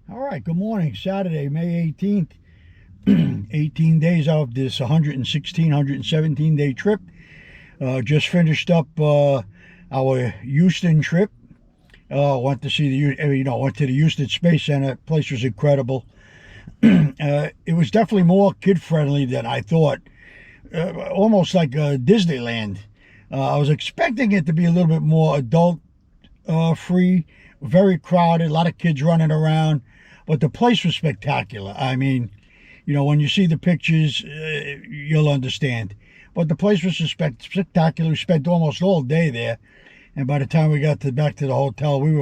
All right, good morning. Saturday, May 18th. 18 days out of this 116, 117 day trip. Just finished up our Houston trip. Went to see went to the Houston Space Center. Place was incredible. It was definitely more kid friendly than I thought. Almost like Disneyland. I was expecting it to be a little bit more adult free, very crowded, a lot of kids running around, but the place was spectacular. I mean, when you see the pictures, you'll understand. But the place was spectacular. We spent almost all day there, and by the time we got back to the hotel, we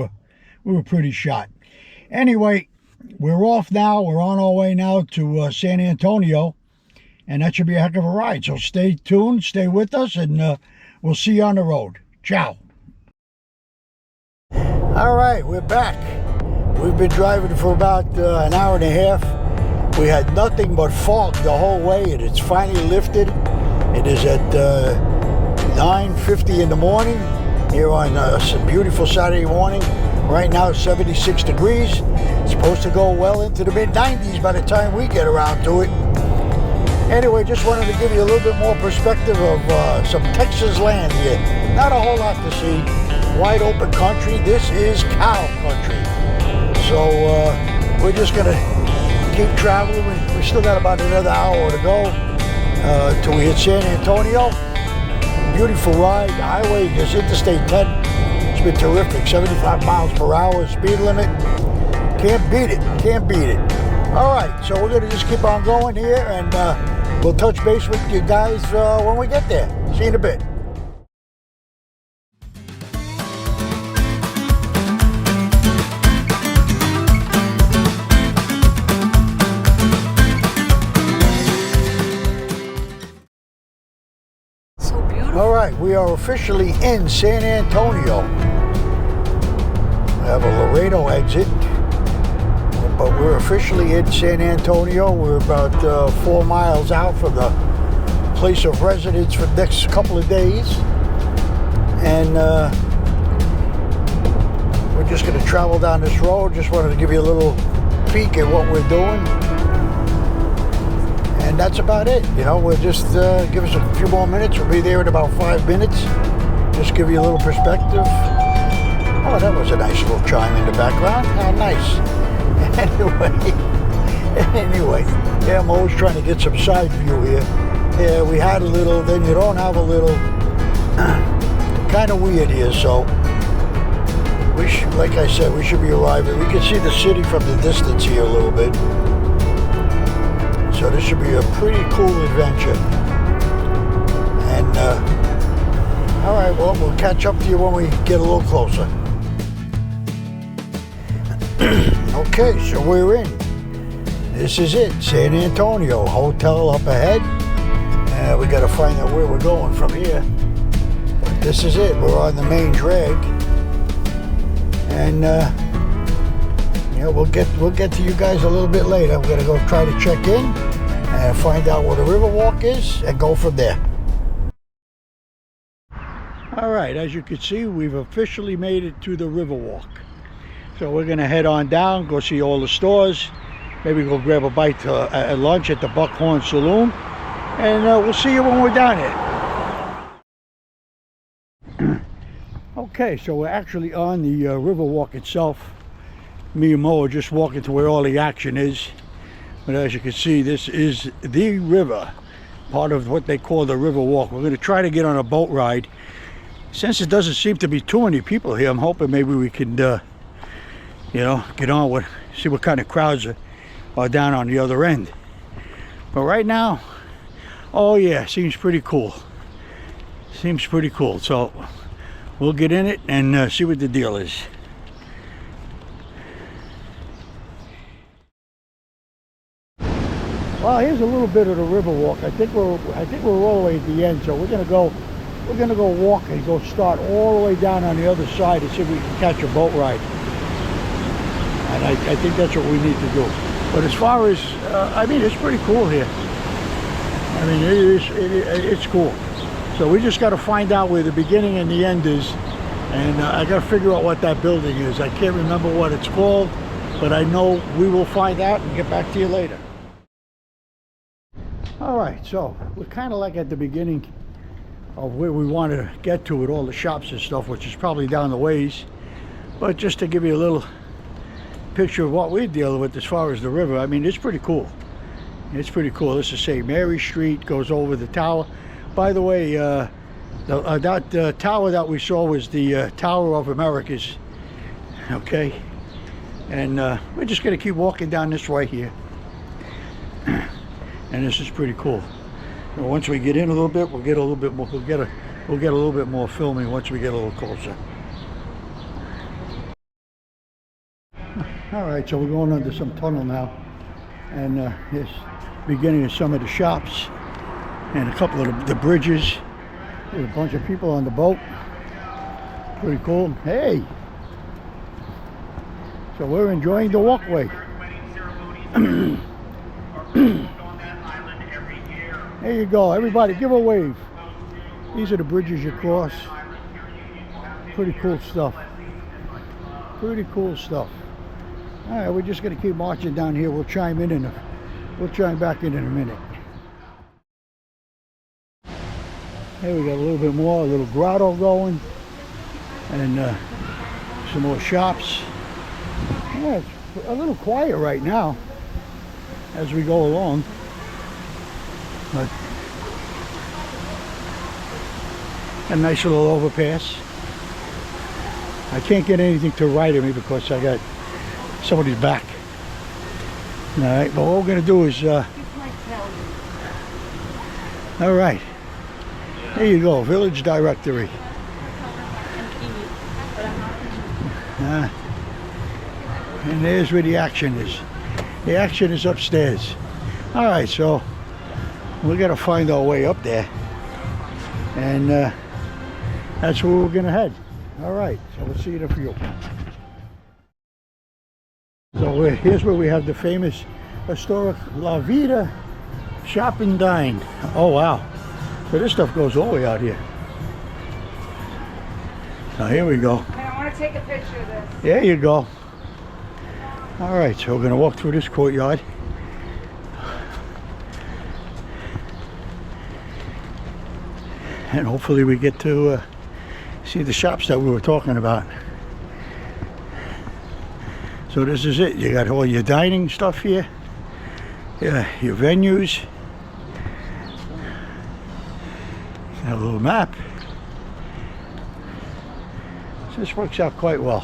were pretty shot. Anyway, we're off now. We're on our way now to San Antonio, and that should be a heck of a ride. So stay tuned, stay with us, and we'll see you on the road. Ciao. All right, we're back. We've been driving for about an hour and a half. We had nothing but fog the whole way, and it's finally lifted. It is at 9:50 in the morning here on a beautiful Saturday morning. Right now it's 76 degrees. It's supposed to go well into the mid-90s by the time we get around to it. Anyway, just wanted to give you a little bit more perspective of some Texas land here. Not a whole lot to see. Wide open country. This is cow country. So we're just going to keep traveling. We still got about another hour to go till we hit San Antonio. Beautiful ride. The highway is Interstate 10. It's been terrific. 75 miles per hour speed limit. Can't beat it. Can't beat it. All right, so we're going to just keep on going here, and we'll touch base with you guys when we get there. See you in a bit. All right, we are officially in San Antonio. We have a Laredo exit, but we're officially in San Antonio. We're about 4 miles out from the place of residence for the next couple of days. And we're just going to travel down this road. Just wanted to give you a little peek at what we're doing. And that's about it. We'll just give us a few more minutes. We'll be there in about 5 minutes. Just give you a little perspective. Oh, that was a nice little chime in the background. How nice. Anyway, yeah, I'm always trying to get some side view here. Yeah, we had a little, then you don't have a little. Kind of weird here, so like I said, we should be arriving. We can see the city from the distance here a little bit. So this should be a pretty cool adventure. And all right, well, we'll catch up to you when we get a little closer. Okay, so we're in. This is it, San Antonio. Hotel up ahead. We got to find out where we're going from here. But this is it. We're on the main drag. And we'll get to you guys a little bit later. We're gonna go try to check in and find out where the Riverwalk is and go from there. All right, as you can see, we've officially made it to the Riverwalk. So we're gonna head on down, go see all the stores, maybe go grab a bite at lunch at the Buckhorn Saloon, and we'll see you when we're down here. Okay, so we're actually on the Riverwalk itself. Me and Mo are just walking to where all the action is. But as you can see, this is the river, part of what they call the Riverwalk. We're going to try to get on a boat ride. Since it doesn't seem to be too many people here, I'm hoping maybe we can, get on with, see what kind of crowds are down on the other end. But right now, oh yeah, seems pretty cool. Seems pretty cool. So we'll get in it and see what the deal is. Well, here's a little bit of the Riverwalk. I think we're all the way at the end, so we're gonna go walk and go start all the way down on the other side and see if we can catch a boat ride. And I think that's what we need to do. But as far as I mean, it's pretty cool here. I mean, it's cool. So we just got to find out where the beginning and the end is, and I got to figure out what that building is. I can't remember what it's called, but I know we will find out and get back to you later. All right, so we're kind of like at the beginning of where we want to get to with all the shops and stuff, which is probably down the ways. But just to give you a little picture of what we're dealing with as far as the river, I mean, it's pretty cool. It's pretty cool. This is St. Mary Street, goes over the tower. By the way, that tower that we saw was the Tower of Americas. Okay, and we're just gonna keep walking down this way here, and this is pretty cool. And once we get in a little bit, we'll get a little bit more. We'll get a little bit more filming once we get a little closer. All right, so we're going under some tunnel now, and this beginning of some of the shops and a couple of the bridges. There's a bunch of people on the boat. Pretty cool. Hey, so we're enjoying the walkway. There you go, everybody give a wave. These are the bridges you cross. Pretty cool stuff. Pretty cool stuff. All right, we're just gonna keep marching down here. We'll chime back in a minute. Here we got a little bit more, a little grotto going, and some more shops. Yeah, it's a little quiet right now as we go along, but a nice little overpass. I can't get anything to right of me because I got somebody's back. All right, but what we're gonna do is, all right, there you go, village directory. And there's where the action is. The action is upstairs. All right, so we got to find our way up there, and that's where we're gonna head. All right, so we'll see you in a few. So here's where we have the famous historic La Vida Shop and Dine. Oh wow, so this stuff goes all the way out here. Now here we go. I want to take a picture of this. There you go. All right, so we're going to walk through this courtyard. And hopefully we get to see the shops that we were talking about. So this is it. You got all your dining stuff here. Yeah, your venues. Got a little map. So this works out quite well.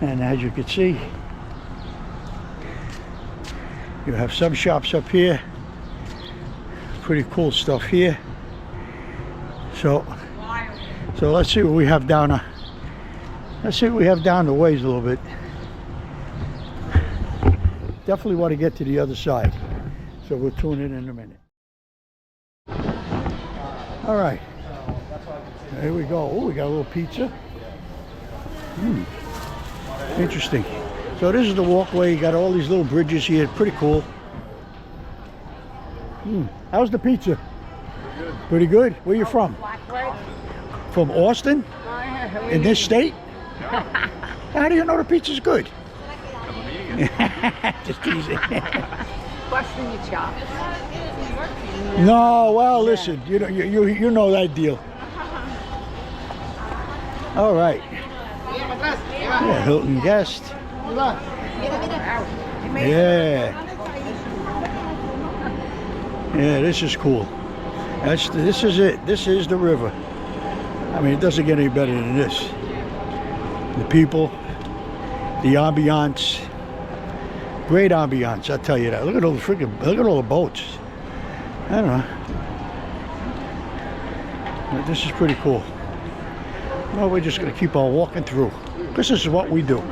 And as you can see, you have some shops up here. Pretty cool stuff here. So let's see what we have down. Let's see what we have down the ways a little bit. Definitely want to get to the other side, so we'll tune in a minute. All right, there we go. Oh, we got a little pizza. Interesting. So this is the walkway. You got all these little bridges here. Pretty cool. How's the pizza? Pretty good. Where you from? From Austin? In this state? How do you know the pizza's good? Just teasing. Busting your chops. No, well, listen, you know that deal. All right. Yeah, Hilton Guest. Yeah. Yeah, this is cool. This is it. This is the river. I mean, it doesn't get any better than this. The people, the ambiance, great ambiance. I'll tell you that. Look at all the boats. I don't know. But this is pretty cool. Well, we're just gonna keep on walking through. This is what we do.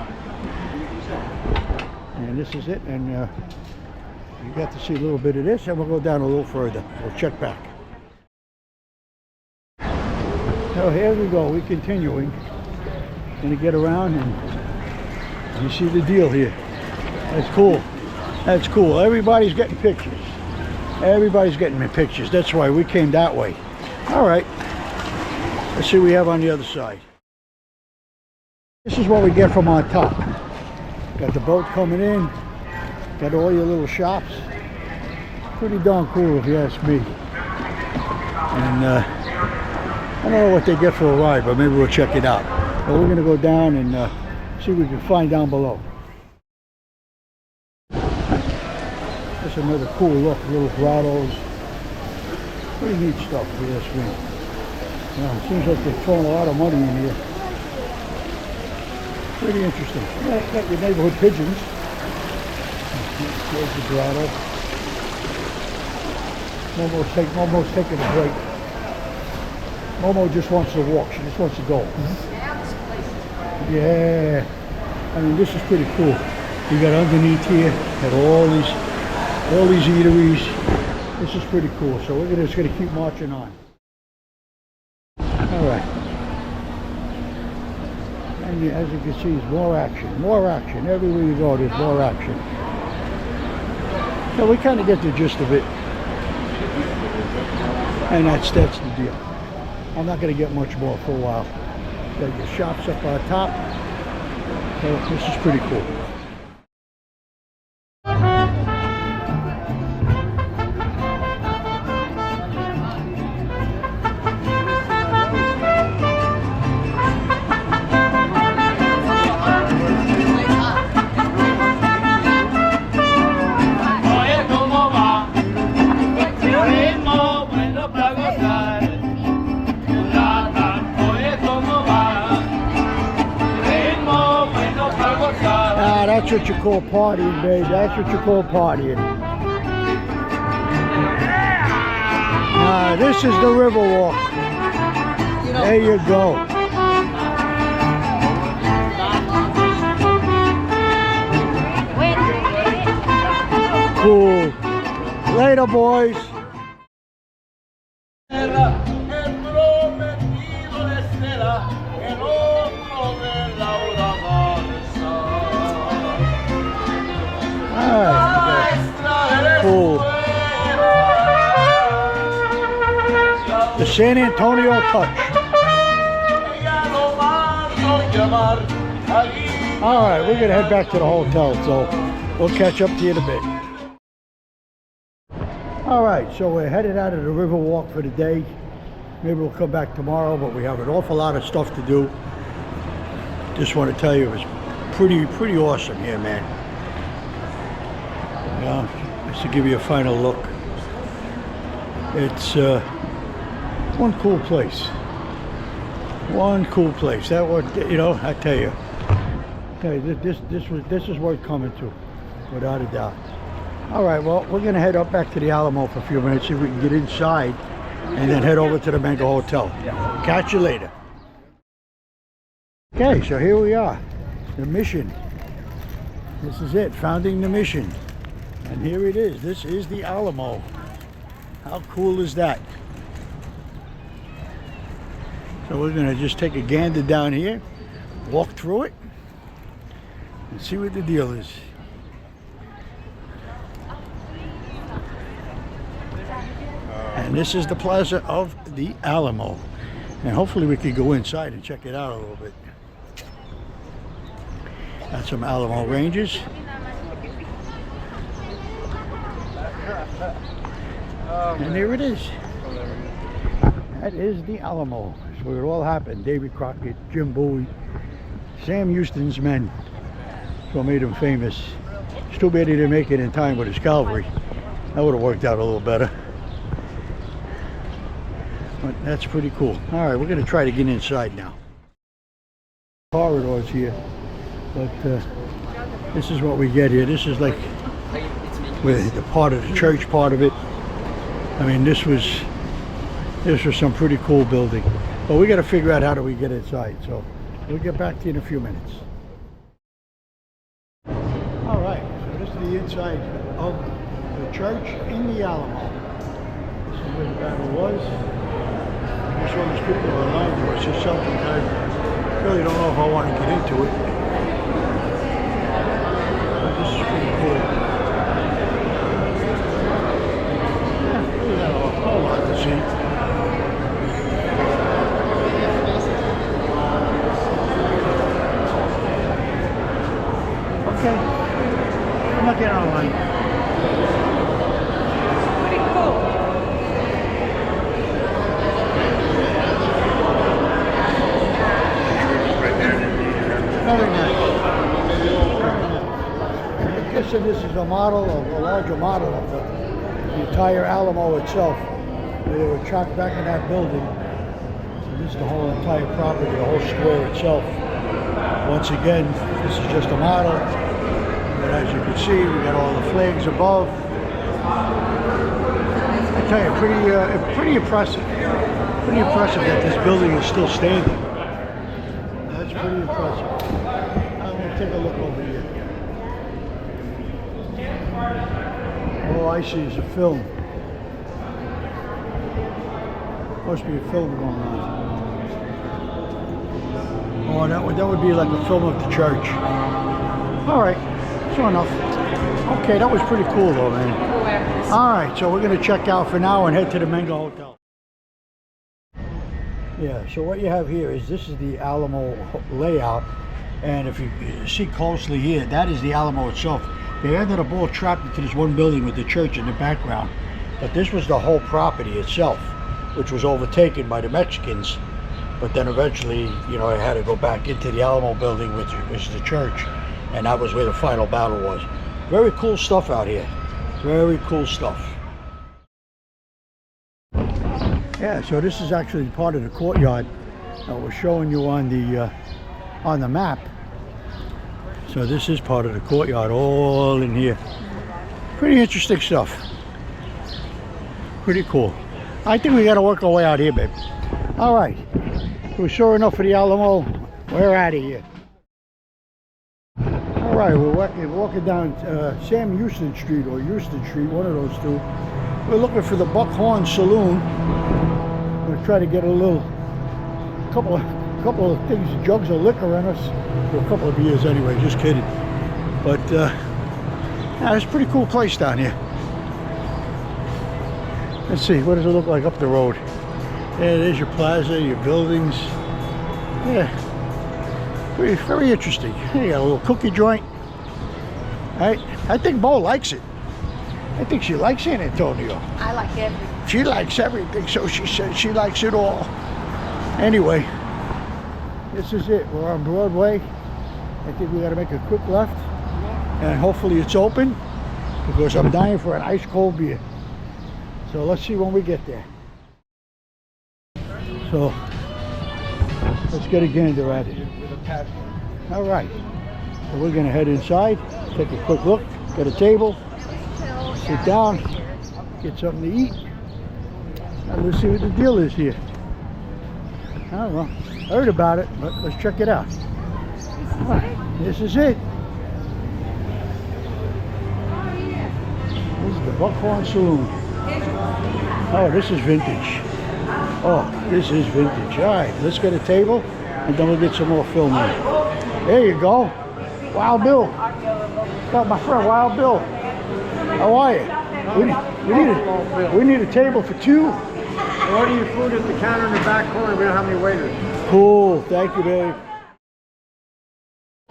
And this is it. And you got to see a little bit of this, and we'll go down a little further. We'll check back. So here we go. We're continuing. Gonna get around, and you see the deal here. That's cool. That's cool. Everybody's getting pictures. Everybody's getting me pictures. That's why we came that way. All right. Let's see what we have on the other side. This is what we get from on top. Got the boat coming in. Got all your little shops. Pretty darn cool if you ask me. And I don't know what they get for a ride, but maybe we'll check it out. But we're gonna go down and see what we can find down below. That's another cool look, little grottos. Pretty neat stuff for this thing. Yeah, it seems like they're throwing a lot of money in here. Pretty interesting. Yeah, got your neighborhood pigeons. There's the grotto. Momo's taking a break. Momo just wants to walk. She just wants to go. Yeah. I mean, this is pretty cool. You got underneath here, got all these eateries. This is pretty cool. So we're just gonna keep marching on. All right. And as you can see, there's more action. More action. Everywhere you go, there's more action. So we kind of get the gist of it. And that's the deal. I'm not going to get much more for a while. Got your shops up on top. So this is pretty cool. That's what you call partying, babe. That's what you call partying. This is the Riverwalk. There you go. Cool. Later, boys. Cool. The San Antonio touch. All right, we're gonna head back to the hotel, so we'll catch up to you in a bit. All right, so we're headed out of the Riverwalk for the day. Maybe we'll come back tomorrow, but we have an awful lot of stuff to do. Just want to tell you, it was pretty awesome here, man. Just to give you a final look, it's one cool place. One cool place. That was, you know, I tell you, this is worth coming to, without a doubt. All right, well, we're gonna head up back to the Alamo for a few minutes, see if we can get inside, and then head over to the Menger Hotel. Catch you later. Okay, so here we are, the Mission. This is it, founding the Mission. And here it is. This is the Alamo. How cool is that? So we're gonna just take a gander down here, walk through it, and see what the deal is. And this is the plaza of the Alamo. And hopefully we can go inside and check it out a little bit. Got some Alamo Rangers. And there it is. That is the Alamo. It's where it all happened. David Crockett, Jim Bowie, Sam Houston's men. That's what made him famous. It's too bad he didn't make it in time with his cavalry. That would have worked out a little better. But that's pretty cool. All right, we're going to try to get inside now. Corridors here, but this is what we get here. This is like with the part of the church part of it. I mean, this was some pretty cool building. But we got to figure out how do we get inside. So we'll get back to you in a few minutes. All right, so this is the inside of the church in the Alamo. This is where the battle was. I guess all these people are alive to us or something. I really don't know if I want to get into it. But this is pretty cool. A whole lot to see. Okay. I'm not getting online. Pretty cool. Very nice. I guess this is a model, a larger model of the entire Alamo itself. They were trapped back in that building. So this is the whole entire property, the whole square itself. Once again, this is just a model. But as you can see, we got all the flags above. I tell you, pretty impressive. Pretty impressive that this building is still standing. That's pretty impressive. I'm going to take a look over here. Oh, I see. It's a film. Must be a film going on. Oh, that would be like a film of the church. All right, sure enough. Okay, that was pretty cool though, man. All right, so we're gonna check out for now and head to the Menger Hotel. Yeah, so what you have here is this is the Alamo layout, and if you see closely here, that is the Alamo itself. They ended up all trapped into this one building with the church in the background, but this was the whole property itself, which was overtaken by the Mexicans. But then eventually, you know, I had to go back into the Alamo building, which was the church, and that was where the final battle was. Very cool stuff out here. Very cool stuff. Yeah, so this is actually part of the courtyard that we're showing you on the map. So this is part of the courtyard, all in here. Pretty interesting stuff. Pretty cool. I think we got to work our way out here, babe. All right. We're sure enough for the Alamo. We're out of here. All right, we're walking down Sam Houston Street or Houston Street, one of those two. We're looking for the Buckhorn Saloon. We're gonna try to get a couple of things, jugs of liquor in us. Well, a couple of beers anyway, just kidding. But yeah, it's a pretty cool place down here. Let's see, what does it look like up the road? Yeah, there's your plaza, your buildings. Yeah, very interesting. You got a little cookie joint. I think Bo likes it. I think she likes San Antonio. I like everything. She likes everything, so she says she likes it all. Anyway, this is it. We're on Broadway. I think we got to make a quick left, and hopefully it's open because I'm dying for an ice cold beer. So let's see when we get there. So let's get a gander at it. All right, so we're gonna head inside, take a quick look, get a table, sit down, get something to eat, and let's see what the deal is here. I don't know, heard about it, but let's check it out. All right, this is it. This is the Buckhorn Saloon. Oh, this is vintage. Oh, this is vintage. All right, let's get a table, and then we'll get some more film in. There you go. Wild Bill. Got my friend Wild Bill. How are you? We need a table for two. Order your food at the counter in the back corner. We don't have any waiters. Cool. Thank you, babe.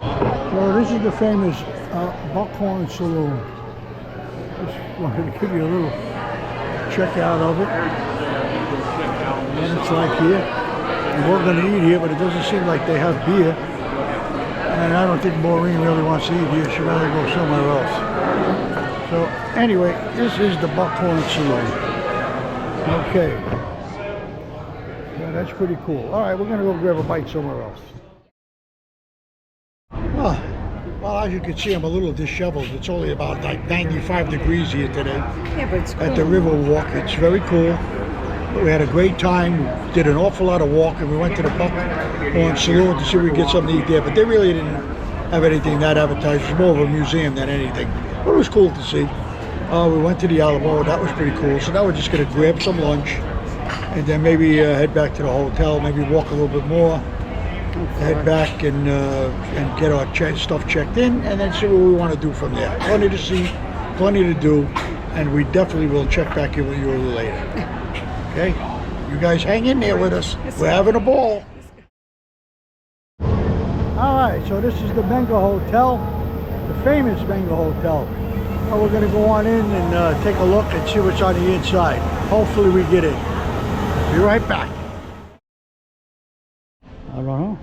So this is the famous Buckhorn Saloon. Just wanted to give you a little check out of it. What it's like here. And we're going to eat here, but it doesn't seem like they have beer. And I don't think Maureen really wants to eat here. She'd rather go somewhere else. So anyway, this is the Buckhorn Saloon. Okay. Yeah, that's pretty cool. All right, we're going to go grab a bite somewhere else. Well, as you can see, I'm a little disheveled. It's only about like 95 degrees here today. Yeah, but it's cool. At the river walk. It's very cool. We had a great time, did an awful lot of walking. We went to the Buckhorn Saloon to see if we could get something to eat there, but they really didn't have anything that advertised. It was more of a museum than anything. But it was cool to see. We went to the Alamo, that was pretty cool. So now we're just gonna grab some lunch and then maybe head back to the hotel, maybe walk a little bit more, head back and get our stuff checked in, and then see what we want to do from there. Plenty to see, plenty to do, and we definitely will check back in with you a little later. Okay, you guys hang in there with us. We're having a ball. All right, so this is the Menger Hotel. the famous Menger Hotel. Now we're going to go on in and take a look and see what's on the inside. Hopefully we get in. Be right back. I don't know,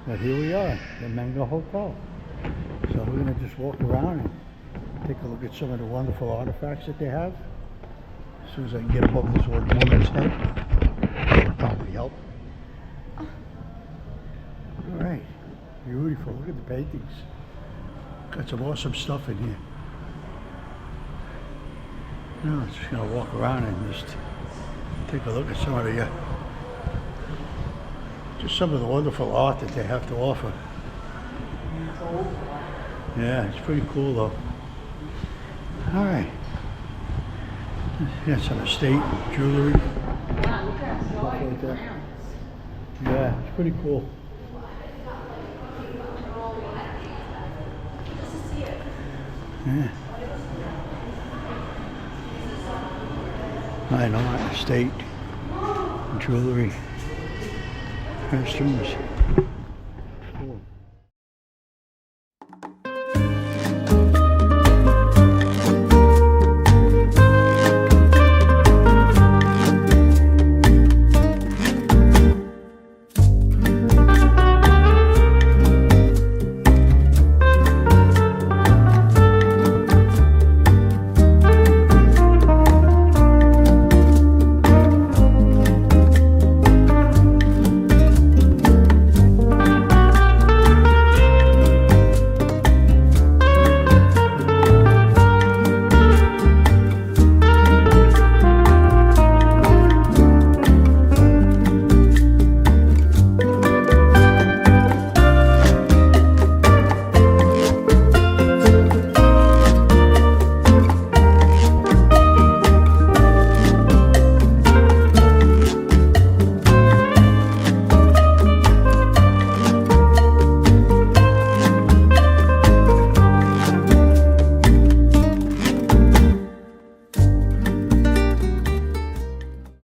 but here we are, the Menger Hotel. So we're going to just walk around and take a look at some of the wonderful artifacts that they have. As soon as I can get above this old woman's head, that'll probably help. All right, beautiful. Look at the paintings. Got some awesome stuff in here. Now I'm just gonna walk around and just take a look at some of the, just some of the wonderful art that they have to offer. Yeah, it's pretty cool though. All right. Yeah, some estate jewelry. Stuff like that. Yeah, it's pretty cool. Yeah. I know, estate, jewelry, costumes.